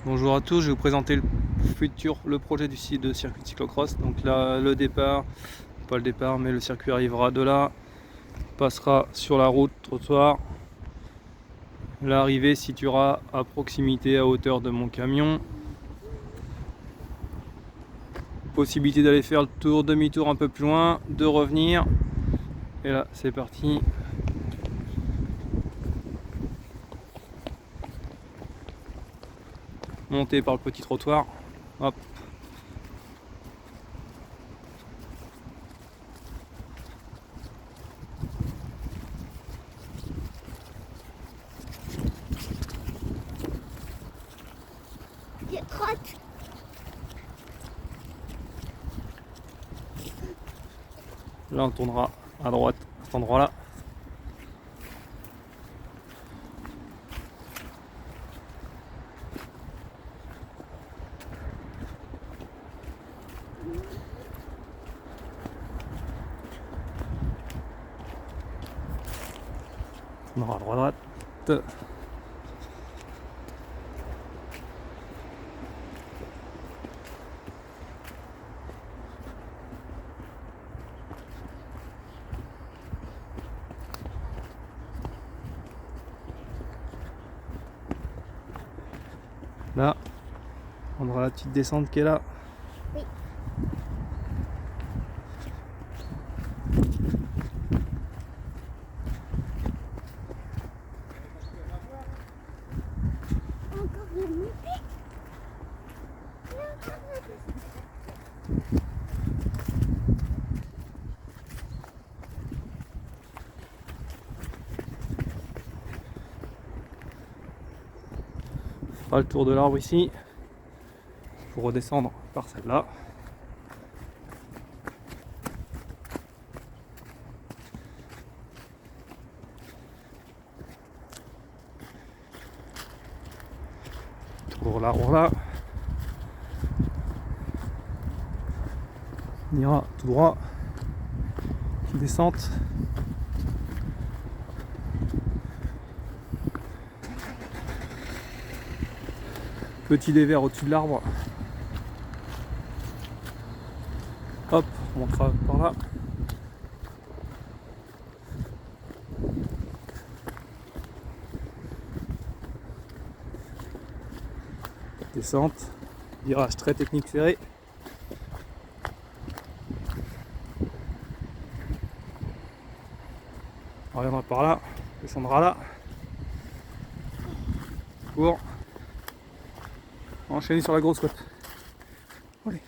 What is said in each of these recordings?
Bonjour à tous, je vais vous présenter le projet du site de circuit de cyclocross. Donc là, le départ, pas le départ, mais le circuit arrivera de là, passera sur la route, trottoir. L'arrivée se situera à proximité, à hauteur de mon camion. Possibilité d'aller faire le tour, demi-tour un peu plus loin, de revenir. Et là, c'est parti. Monter par le petit trottoir. Hop. Je trotte. Là, on tournera à droite à cet endroit-là. On aura à droite. Là, on aura la petite descente qui est là. Oui. Encore une montée. On fera le tour de l'arbre ici pour redescendre par celle-là. Tour de l'arbre là. On ira tout droit. Petite descente. Petit dévers au-dessus de l'arbre. Hop, on montera par là. Descente. Virage très technique ferré. On reviendra par là. Descendra là. Pour enchaîner sur la grosse côte. Allez.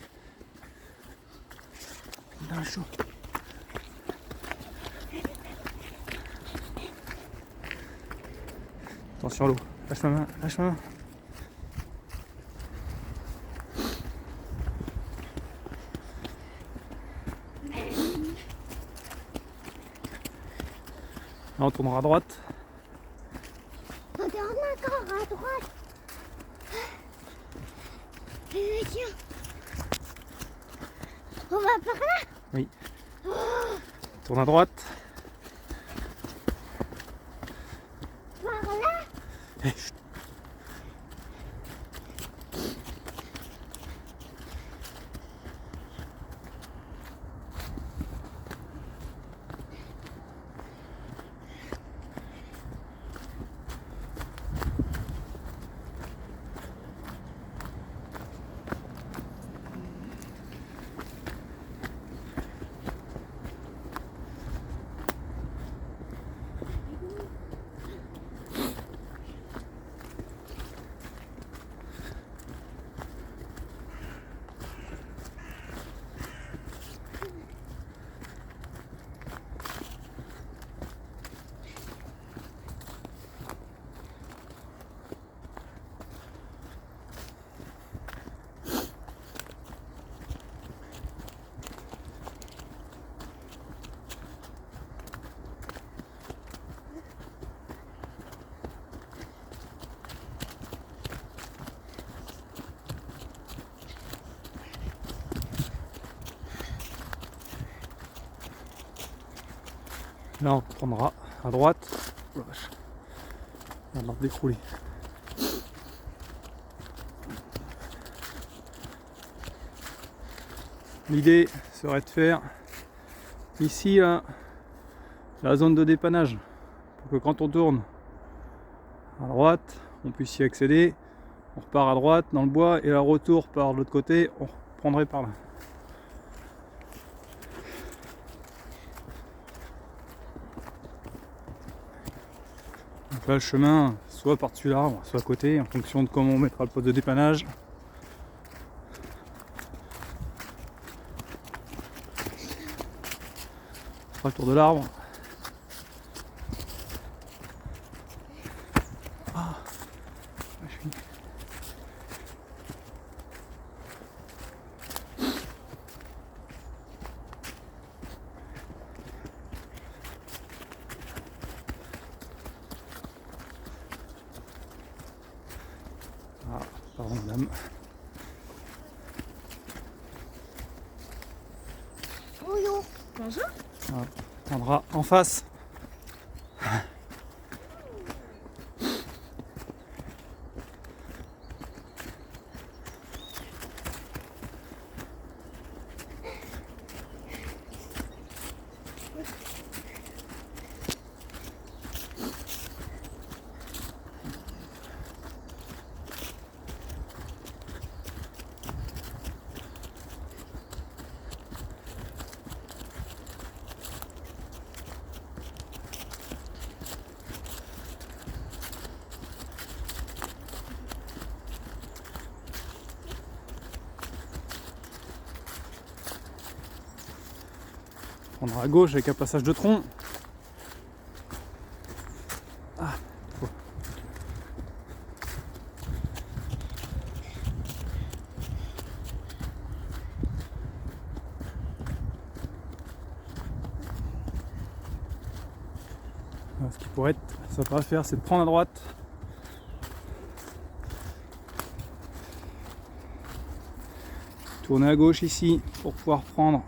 Dans le chaud. Attention à l'eau. Lâche ma main, lâche ma main. Là, on tournera à droite. On tourne encore à droite. Tiens. On va par là. Oui. Tourne à droite. Par là. Et chut. Là, on prendra à droite. Oh la vache. On va décrouler. l'idée serait de faire ici là, la zone de dépannage pour que quand on tourne à droite, on puisse y accéder. On repart à droite dans le bois et le retour par l'autre côté, on reprendrait par là. Donc là, le chemin, soit par-dessus l'arbre, soit à côté, en fonction de comment on mettra le poste de dépannage. On fera le tour de l'arbre. Ah, je suis... Ah, pardon madame. Bonjour. Bonjour. On prendra en face. On prendra à gauche avec un passage de tronc. Ah, faut. Ce qui pourrait être sympa à faire, c'est de prendre à droite. Tourner à gauche ici pour pouvoir prendre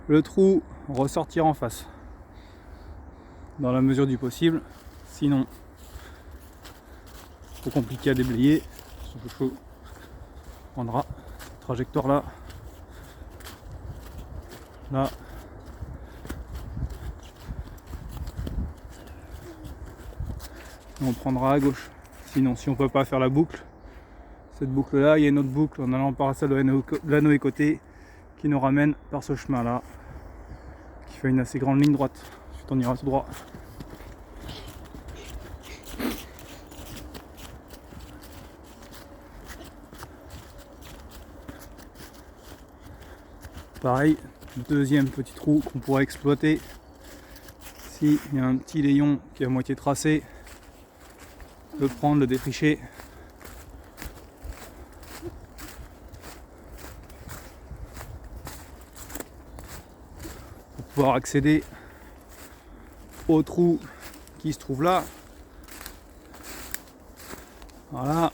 le trou, ressortir en face dans la mesure du possible, sinon trop compliqué à déblayer. Son chouchou prendra cette trajectoire là, là, et on prendra à gauche. Sinon, si on peut pas faire la boucle, cette boucle là, il y a une autre boucle en allant par la salle de la Noé côté qui nous ramène par ce chemin là, qui fait une assez grande ligne droite. Ensuite on ira tout droit. Pareil, deuxième petit trou qu'on pourra exploiter. Si il y a un petit layon qui est à moitié tracé, le prendre, le défricher. Pour pouvoir accéder au trou qui se trouve là. Voilà.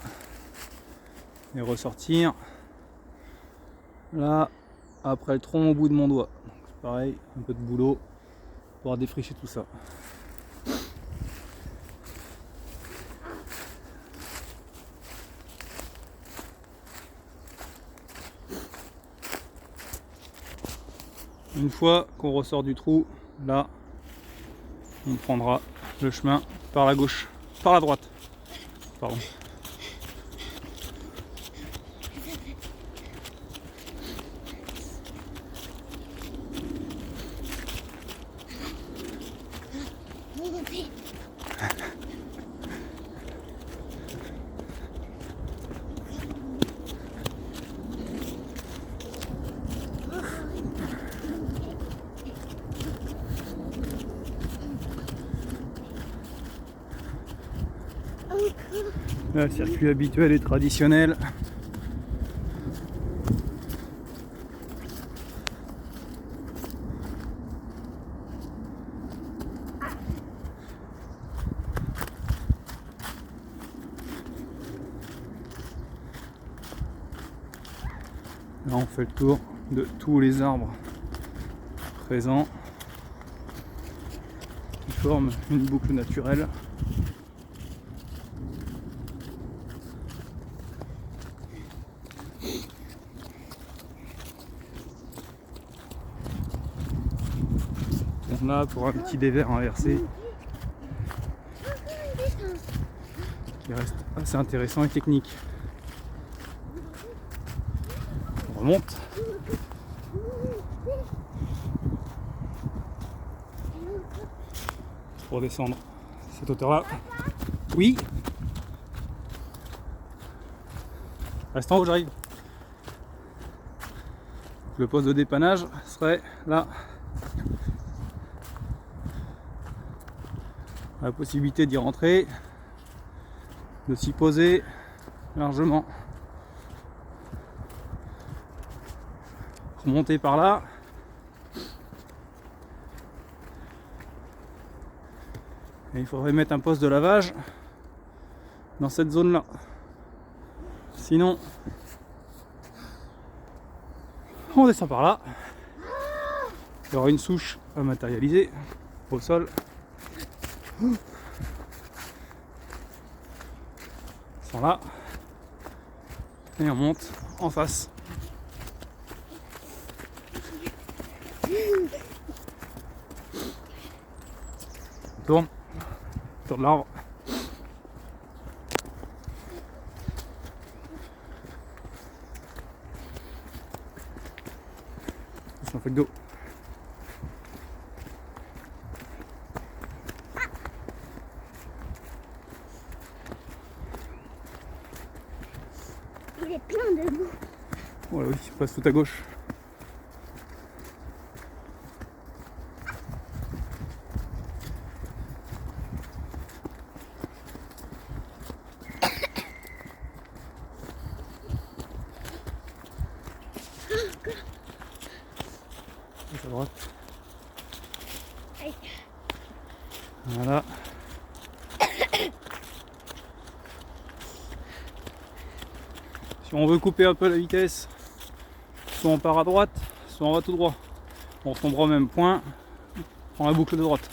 Et ressortir là après le tronc au bout de mon doigt. C'est pareil, un peu de boulot pour pouvoir défricher tout ça. Une fois qu'on ressort du trou, là, on prendra le chemin par la gauche, par la droite. Pardon. Là, le circuit habituel et traditionnel. Là, on fait le tour de tous les arbres présents qui forment une boucle naturelle. zone-là pour un petit dévers inversé qui reste assez intéressant et technique. On remonte. Pour descendre cette hauteur-là. Oui. Reste en haut, j'arrive. Le poste de dépannage serait là. La possibilité d'y rentrer, de s'y poser largement. Remonter par là. Et il faudrait mettre un poste de lavage dans cette zone-là. Sinon, on descend par là. Il y aura une souche à matérialiser au sol. Sans là. Et on monte en face. On tourne. Autour de l'arbre. C'est un feu d'eau. Il est plein de boue. Ouais, oui, il passe tout à gauche. À droite. Voilà. Si on veut couper un peu la vitesse, soit on part à droite, soit on va tout droit. On retombera au même point, on prend la boucle de droite.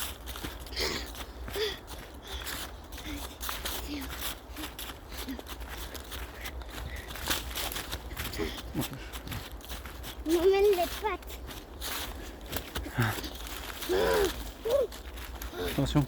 Il m'emmène les pattes. Attention.